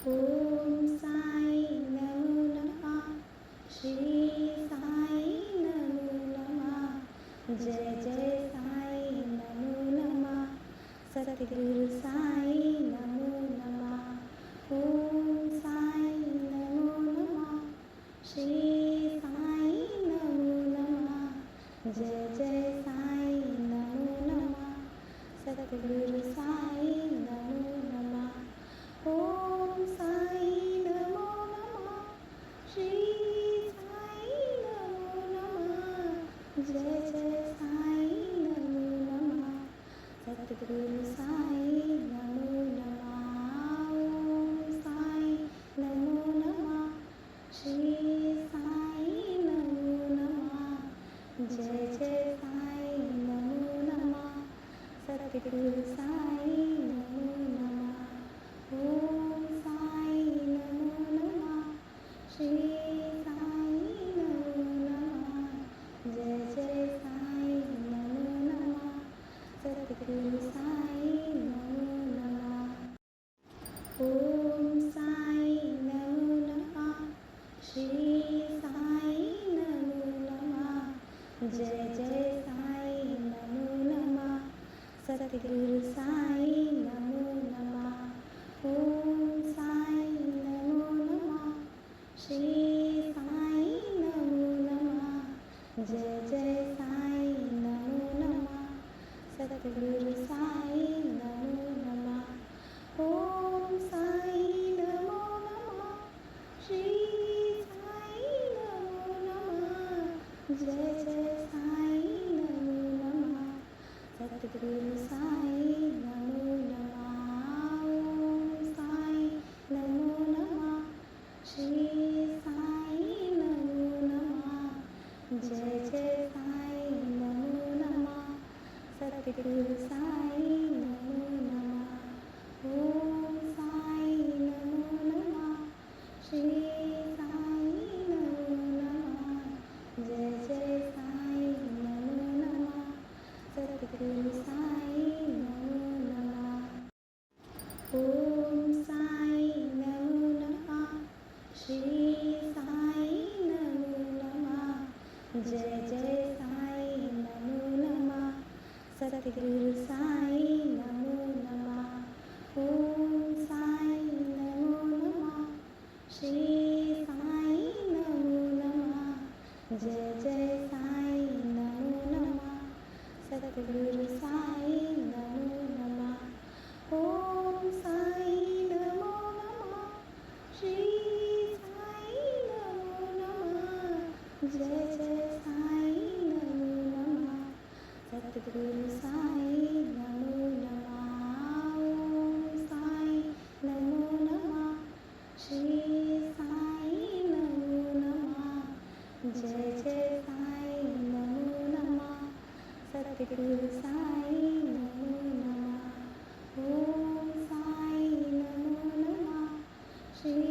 ओम साई नमो नमः। श्री साई नमो नमः। जय जय साई नमो नमः। सतगुरु साई नमो नमः। ओम साई नमो नमः। श्री साई नमो नमः। जय जय साई नमो नमः। सतगुरु साई नमो नमः। ओम साई नमो नमः। श्री साई नमो नमः। जय जय साई नमो नमः। सतगुरु साई नमो नमः। ओम साई नमो नमः। श्री साई नमो नमः। जय जय साई नमो नमः। सतगुरु साई नमो नमः। ओम साई नमो नमः। श्री साई नमो नमः। जय जय साई नमो नमः। सतगुरु साई नमो नमः। ओम साई नमो नमः। श्री साई नमो नमः। जय जय साई नमो नमः। सतगुरु साई नमो नमः। ओम साई नमो नमः। श्री साई नमो नमः। जय जय साई नमो नमः। सतगुरु साई नमो नमः। ओम साई नमो नमः। श्री साई नमो नमः। जय जय साई नमो नमः। सतगुरु साई नमो नमः। ओम साई नमो नमः। श्री साई नमो नमः। जय जय साई नमो नमः। सतगुरु साई नमो नमः। ओम साई नमो नमः। श्री साई नमो नमः। जय जय साई नमो नमः। सतगुरु साई नमो नमः। ओम साई नमो नमः। श्री साई नमो नमः। जय जय साई नमो नमः। सतगुरु साई नमो नमः। ओम साई नमो नमः। श्री साई नमो नमः। जय जय साई नमो नमः। सतगुरु साई नमो नमः। ओम साई नमो नमः। श्री साई नमो नमः। जय जय साई नमो नमः। सतगुरु साई नमो नमः। ओम साई नमो नमः। श्री साई नमो नमः। जय जय साई नमो नमः। सतगुरु साई नमो नमः। ओम साई नमो नमः। श्री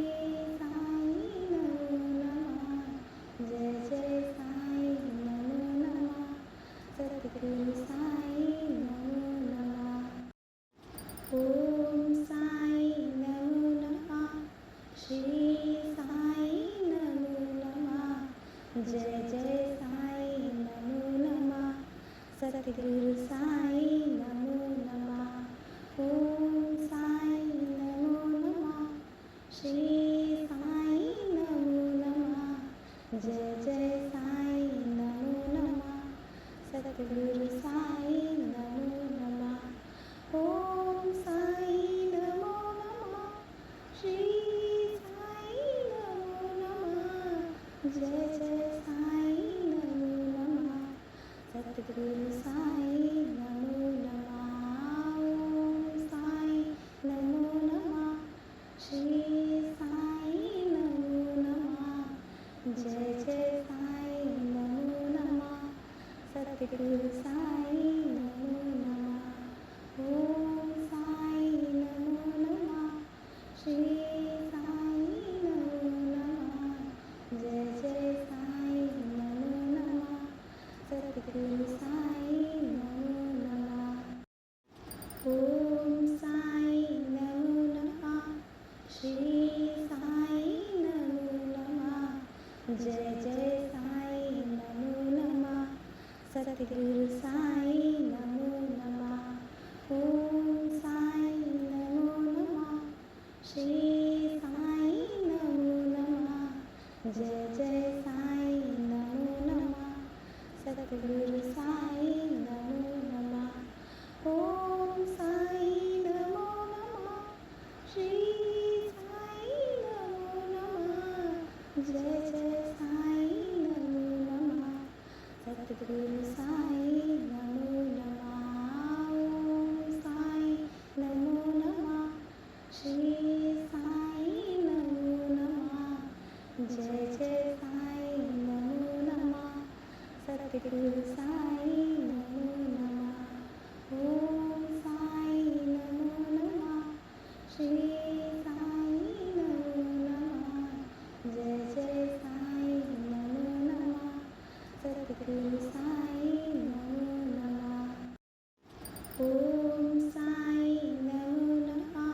साई नमो नमः। जय जय साई नमो नमः। सतगुरु साई नमो नमः। ओम साई नमो नमः। श्री साई नमो नमः। जय जय साई नमो नमः। सतगुरु साई नमो नमः। ओम साई नमो नमः। श्री साई नमो नमः। जय जय साई नमो नमः। सतगुरु साई नमो नमः। ओम साई नमो नमः। श्री साई नमो नमः। जय जय साई नमो नमः। सतगुरु साई नमो नमः। ओम साई नमो नमः। श्री साई नमो नमः। जय जय साई नमो नमः। सतगुरु साई नमो नमः। ओम साई नमो नमः। श्री साई नमो नमः। जय जय साई नमो नमः। सतगुरु साई नमो नमः। ओम साई नमो नमः। श्री श्री साई नमो नमः। जय जय साई नमो नमः। सद्गुरु साई नमो नमः। ओम साई नमो नमः। श्री साई नमो नमः। जय जय साई नमो नमः। सद्गुरु साई नमो नमः। ओम साई नमो नमः। श्री साई नमो नमः। जय जय साई नमो नमः। सद्गुरु साई नमो नमः। ओम साई नमो नमः। श्री साई नमो नमः। जय जय साई नमो नमः। सद्गुरु साई नमो नमः। ओम साई नमो नमः।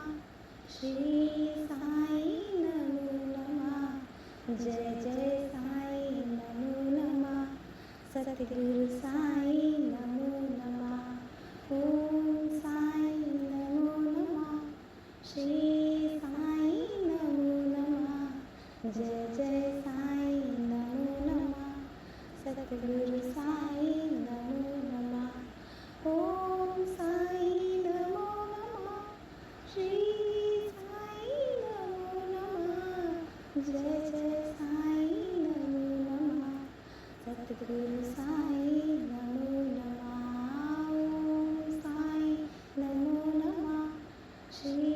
श्री साई नमो नमः। जय जय साई नमो नमः। सद्गुरु साई नमो नमः। ओम साई नमो नमः। श्री साई नमो नमः। जय जय साई नमो नमः। सद्गुरु साई नमो नमः। ओम साई नमो नमः। श्री साई नमो नमः। जय जय साई नमो नमः। सद्गुरु साई नमो नमः। ओम साई नमो नमः। श्री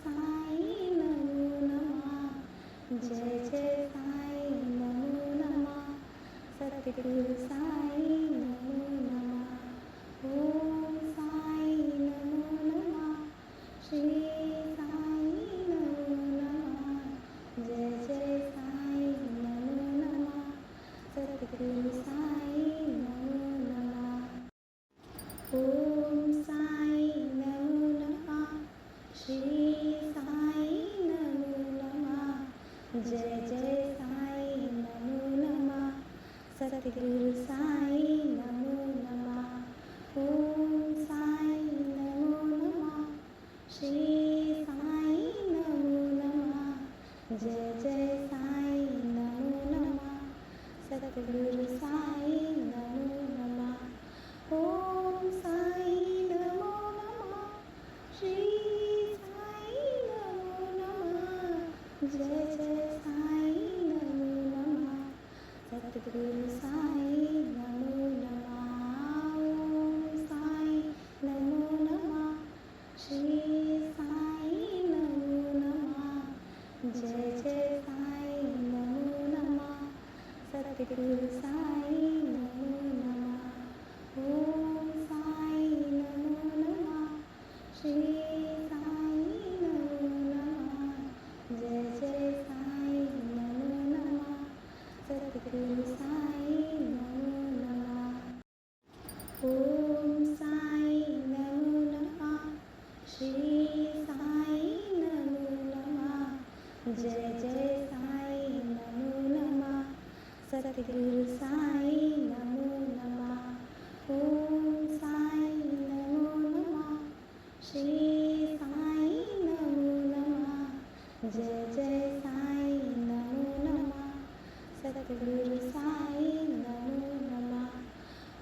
साई नमो नमः। जय जय साई नमो नमः। सद्गुरु साई नमो नमः। ओम साई नमो नमः। श्री साई नमो नमः। जय जय साई नमो नमः। सद्गुरु साई नमो नमः। ओम साई नमो नमः। श्री साई नमो नमः। जय जय साई नमो नमः। सद्गुरु साई नमो नमः। ओम साई नमो नमः। श्री साई नमो नमः। जय जय साई नमो नमः। सद्गुरु साई नमो नमः। ओम साई नमो नमः। श्री साई नमो नमः। जय जय साई नमो नमः। सद्गुरु साई नमो नमः। ओम साई नमो नमः। श्री साई नमो नमः। जय जय साई नमो नमः। सद्गुरु साई नमो नमः। ओम साई नमो नमः। श्री साई नमो नमः। जय जय साई नमो नमः। सद्गुरु साई नमो नमः। ओम साई नमो नमः। श्री साई नमो नमः। जय जय साई नमो नमः। सद्गुरु साई नमो नमः। ओम साई नमो नमः। श्री साई नमो नमः। जय जय साई नमो नमः। सद्गुरु साई नमो नमः।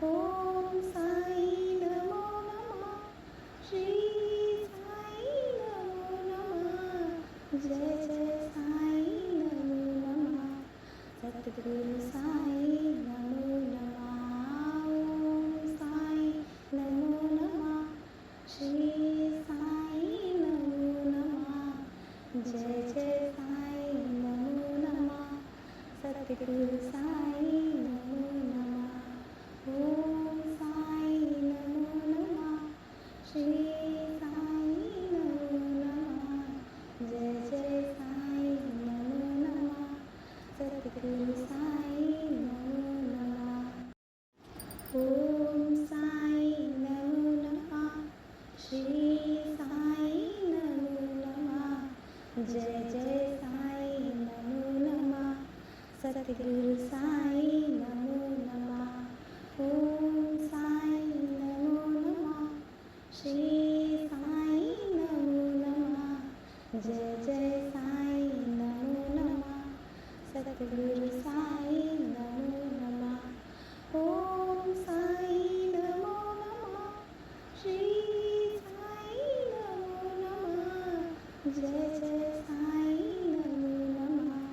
ओम साई नमो नमः। श्री साई नमो नमः। जय जय साई नमो नमः। सद्गुरु साई नमो नमः। ओम साई नमो नमः। श्री साई नमो नमः। जय जय साई नमो नमः। सद्गुरु साई नमो नमः। ओम साई नमो नमः। श्री साई नमो नमः। जय जय साई नमो नमः। सद्गुरु साई नमो नमः। ओम साई नमो नमः। श्री साई नमो नमः। जय जय साई नमो नमः। सद्गुरु साई नमो नमः। ओम साई नमो नमः। श्री साई नमो नमः। जय जय साई नमो नमः सतगुरु साई नमो नमः ओम साई नमो नमः श्री साई नमो नमः जय जय साई नमो नमः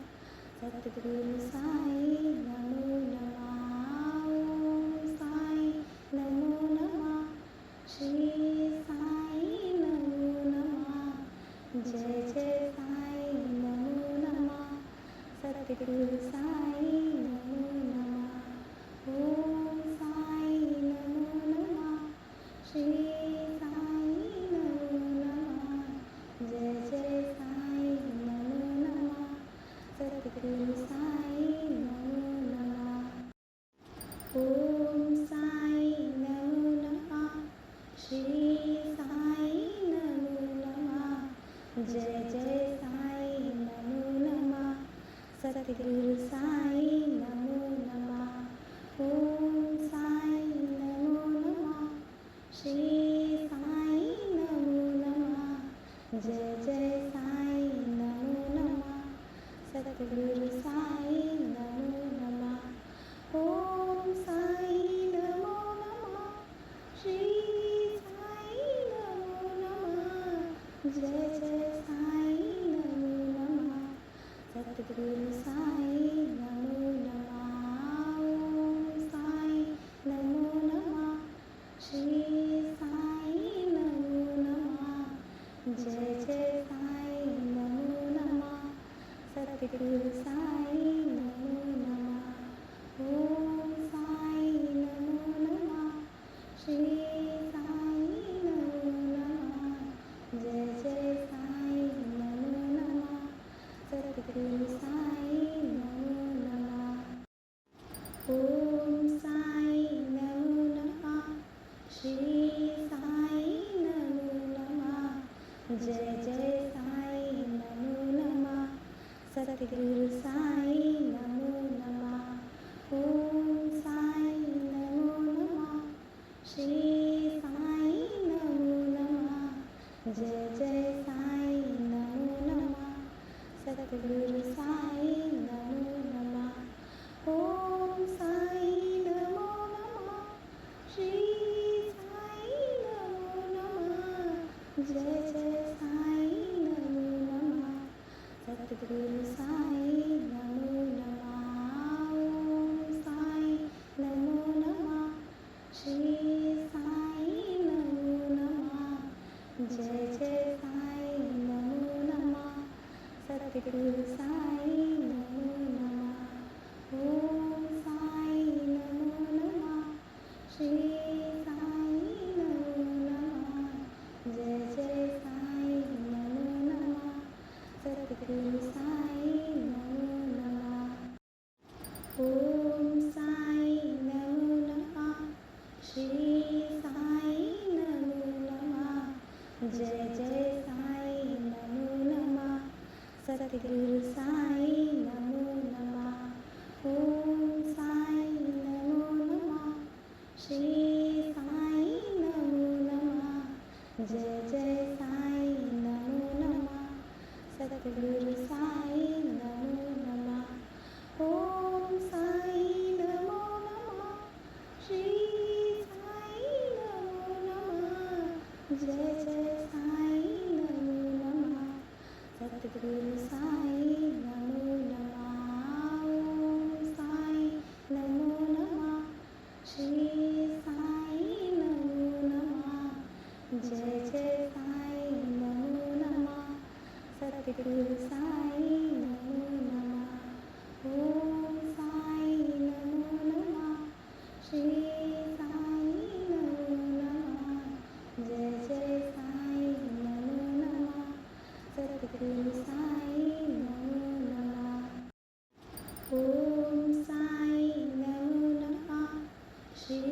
सतगुरु साई नमो नमः ओम साई नमो नमः श्री साई नमो नमः जय जय साई नमो नमः सतगुरु साई नमो नमः ओम साई नमो नमः श्री साई नमो नमः जय जय साई नमो नमः सतगुरु साई नमो नमः ओम साई नमो नमः श्री साई नमो नमः जय जय साई नमो नमः सतगुरु साई नमो नमः ओम साई नमो नमः श्री साई नमो नमः जय जय साई नमो नमः सतगुरु साई नमो नमः ओम साई नमो नमः श्री साई नमो नमः जय जय साई नमो नमः सतगुरु साई नमो नमः ओम साई नमो नमः श्री साई नमो नमः जय जय साई नमो नमः सतगुरु साई नमो नमः ओम साई नमो नमः श्री साई नमो नमः जय जय साई नमो नमः सतगुरु साई नमो नमः ओम साई नमो नमः श्री साई नमो नमः जय जय साई नमो नमः सतगुरु साई नमो नमः ओम साई नमो नमः श्री साई नमो नमः जय जय साई नमो नमः सतगुरु साई नमो नमः ओम साई नमो नमः श्री साई नमो नमः जय जय साई नमो नमः सतगुरु साई नमो नमः ओम साई नमो नमः श्री साई नमो नमः जय जय साई नमो नमः सतगुरु साई नमो नमः ओम साई नमो नमः श्री साई नमो नमः जय जय साई नमो नमः सतगुरु साई नमो नमः ओम साई नमो नमः श्री साई नमो नमः जय जय साई नमो नमः सतगुरु साई नमो नमः ओम साई नमो नमः श्री साई नमो नमः जय जय साई नमो नमः सतगुरु साई नमो नमः ओम साई नमो नमः श्री साई नमो नमः जय जय साई नमो नमः सतगुरु साई नमो नमः ओम साई नमो नमः श्री साई नमो नमः जय जय साई नमो नमः सतगुरु साई नमो नमः ओम साई नमो नमः श्री साई नमो नमः जय जय साई नमो नमः सतगुरु साई नमो नमः ओम साई नमो नमः श्री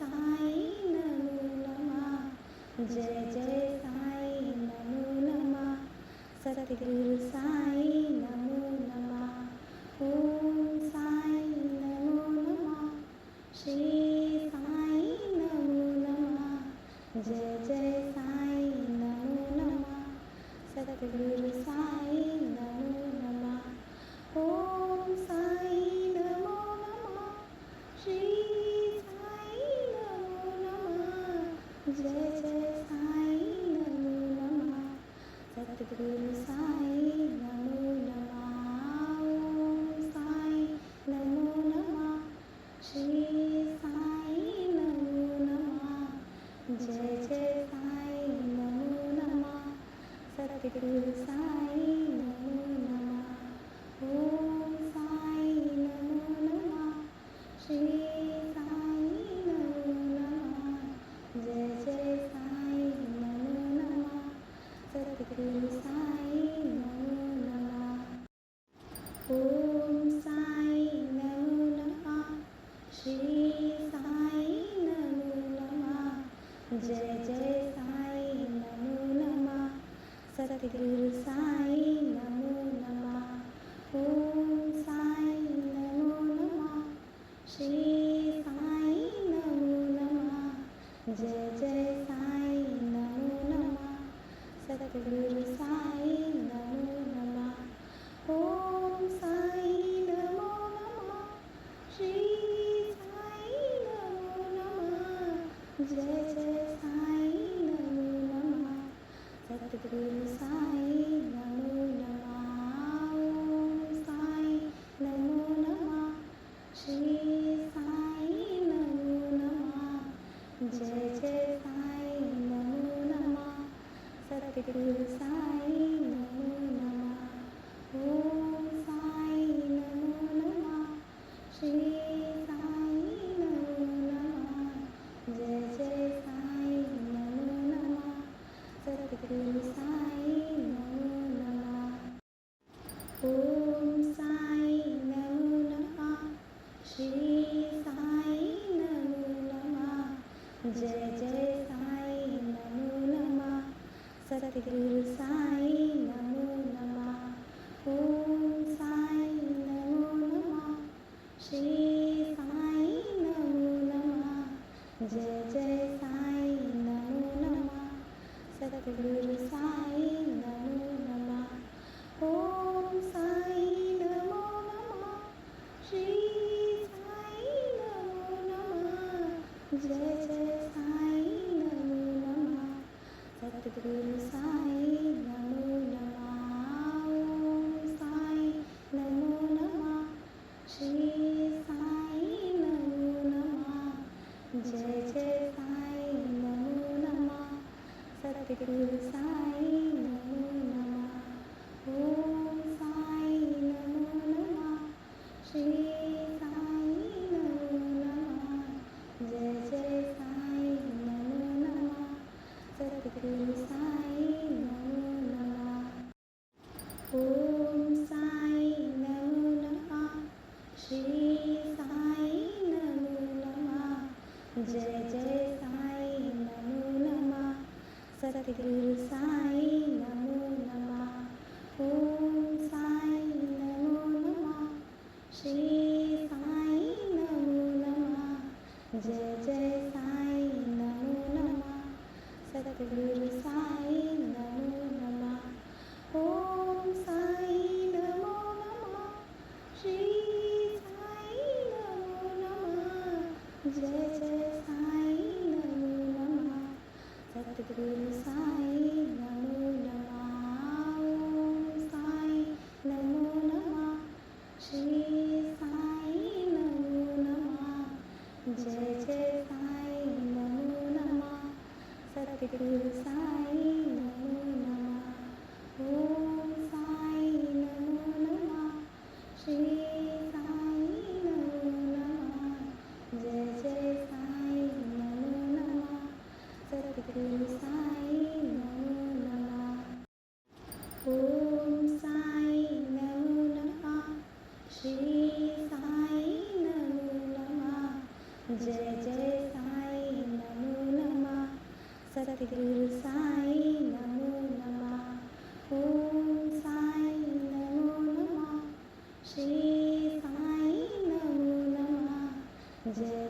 साई नमो नमः जय जय साई नमो नमः सतगुरु साई नमो नमः ओम साई नमो नमः श्री साई नमो नमः जय जय साई नमो नमः सतगुरु सद्गुरु साई नमो नमः। ओम साई नमो नमः। श्री साई नमो नमः। जय जय साई नमो नमः। सद्गुरु साई नमो नमः। ओम साई नमो नमः। श्री साई नमो नमः। जय जय साई नमो नमः। सद्गुरु साई नमो नमः। ओम साई नमो नमः। श्री साई नमो नमः। जय जय साई नमो नमः। सद्गुरु साई नमो नमः। ओम साई नमो नमः। श्री साई नमो नमः। जय जय साई नमो नमः। सद्गुरु साई नमो नमः। ओम साई नमो नमः। श्री साई नमो नमः। जय जय साई नमो नमः। सद्गुरु साई नमो नमः। ओम साई नमो नमः। श्री साई नमो नमः। जय जय साई नमो नमः। सद्गुरु साई नमो नमः। ओम साई नमो नमः। श्री साई नमो नमः। जय जय साई नमो नमः। सद्गुरु साई नमो नमः। ओम साई नमो नमः। श्री साई नमो नमः। जय जय साई नमो नमः। सद्गुरु साई नमो नमः। ओम साई नमो नमः। श्री साई नमो नमः। जय जय साई नमो नमः। सद्गुरु साई नमो नमः। ओम साई नमो नमः। श्री साई नमो नमः। जय जय साई नमो नमः। सद्गुरु साई नमो नमः। ओम साई नमो नमः। श्री साई नमो नमः। जय जय साई नमो नमः। सद्गुरु साई नमो नमः। ओम साई नमो नमः। श्री साई नमो नमः। जय जय साई नमो नमः। सद्गुरु साई नमो नमः। ओम साई नमो नमः। श्री साई नमो नमः। जय जय साई नमो नमः। सद्गुरु साई नमो नमः। ओम साई नमो नमः। श्री साई नमो नमः। जय जय साई नमो नमः। सद्गुरु साई नमो नमः। ओम साई नमो नमः। श्री साई नमो नमः। जय जय साई नमो नमः। सद्गुरु साई नमो नमः। ओम साई नमो नमः। श्री साई नमो नमः। जय जय साई नमो नमः। सद्गुरु साई नमो नमः। ओम साई नमो नमः। श्री साई नमो नमः। जय जय साई नमो नमः। सद्गुरु साई नमो नमः। ओम साई नमो नमः। श्री साई नमो नमः। जय जय साई नमो नमः। सद्गुरु साई नमो नमः। ओम साई नमो नमः। श्री साई नमो नमः। जय जय साई नमो नमः। सद्गुरु साई नमो नमः। ओम साई नमो नमः। श्री साई नमो नमः। जय